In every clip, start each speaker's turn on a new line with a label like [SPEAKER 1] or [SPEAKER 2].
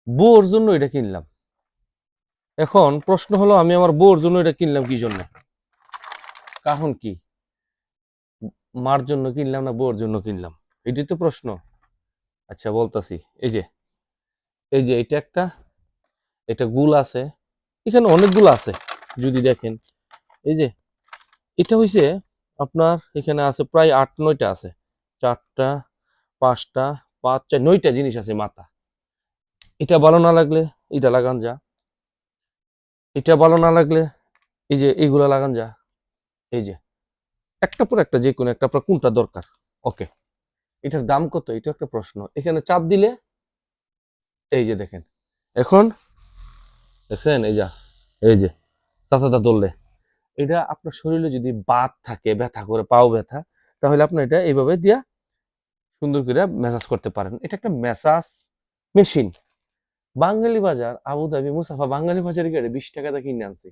[SPEAKER 1] বউর জন্য এটা কিনলাম। এখন প্রশ্ন হলো, আমি আমার বউর জন্য এটা কিনলাম কি জন্য? কারণ কি? মার জন্য কিনলাম না বউর জন্য কিনলাম? এটাই তো প্রশ্ন। আচ্ছা বলতাছি। এই যে এই যে এটা একটা, এটা গুল আছে, এখানে অনেকগুলো আছে যদি দেখেন। এই যে এটা হইছে আপনার, এখানে আছে প্রায় 8-9টা আছে। 4টা, 5টা, 5, 4, 9টা জিনিস আছে মাথা। এটা ভালো না লাগলে এটা লাগান যা, এটা ভালো না লাগলে এই যে এইগুলা লাগান যা। এই যে একটা পর একটা, যে কোনো একটা, আপনার কোনটা দরকার? ওকে, এটার দাম কত? এটা একটা প্রশ্ন। এখানে চাপ দিলে এই যে দেখেন, এখন দেখছেন এই যা, এই যে চাচাটা ধরলে, এটা আপনার শরীরে যদি বাত থাকে, ব্যথা করে, পাও ব্যথা, তাহলে আপনি এটা এইভাবে দিয়া সুন্দর করে ম্যাসাজ করতে পারেন। এটা একটা ম্যাসাজ মেশিন। বাঙালি বাজার, আবুধাবি মুসাফা বাঙালি বাজারে গেলে 20 টাকা দিয়ে কিনে আনছি,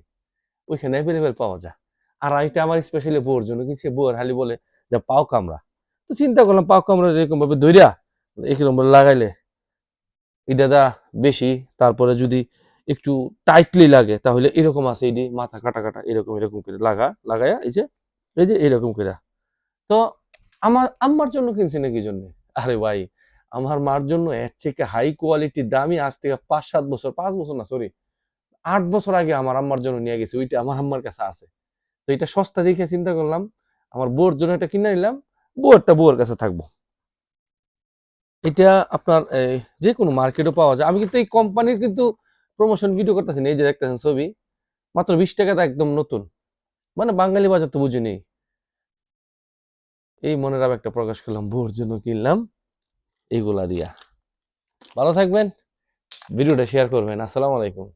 [SPEAKER 1] ওইখানে অ্যাভেলেবেল পাওয়া যায়। আর এটা আমার স্পেশালি বউর জন্য কিনছি। বউর হালি বলে যে পাও কামড়া, তো চিন্তা করলাম পাও কামড়া এরকম ভাবে ধইরা এরকম ভাবে লাগাইলে এটা দা বেশি, তারপরে যদি একটু টাইটলি লাগে তাহলে এরকম আছে, এটি মাথা কাটা কাটা এরকম এরকম করে লাগায়া এই যে এরকম করে। তো আমার আম্মার জন্য কিনছি না কি জন্য? আরে ভাই, আমার মার জন্য এর থেকে হাই কোয়ালিটি দামি, আজ থেকে 5-7 বছর, 5 বছর না সরি, 8 বছর আগে আমার আম্মার জন্য নিয়ে গেছি, ওইটা আমার আম্মার কাছে আছে। তো এটা সস্তা দেখে চিন্তা করলাম আমার বউর জন্য এটা কিনে নিলাম, বউয়েরটা বউয়ের কাছে থাকবো। এটা আপনার যে কোনো মার্কেটও পাওয়া যায়। আমি কিন্তু এই কোম্পানির কিন্তু প্রমোশন ভিডিও করতেছি না। এই যে দেখতেছেন ছবি, মাত্র 20 টাকাতে একদম নতুন। মানে বাঙালি বাজার তো বুঝিনি। এই মনের আবেগটা প্রকাশ করলাম, বউর জন্য কিনলাম এইগুলা দিয়া। ভালো থাকবেন, ভিডিওটা শেয়ার করবেন। আসসালামু আলাইকুম।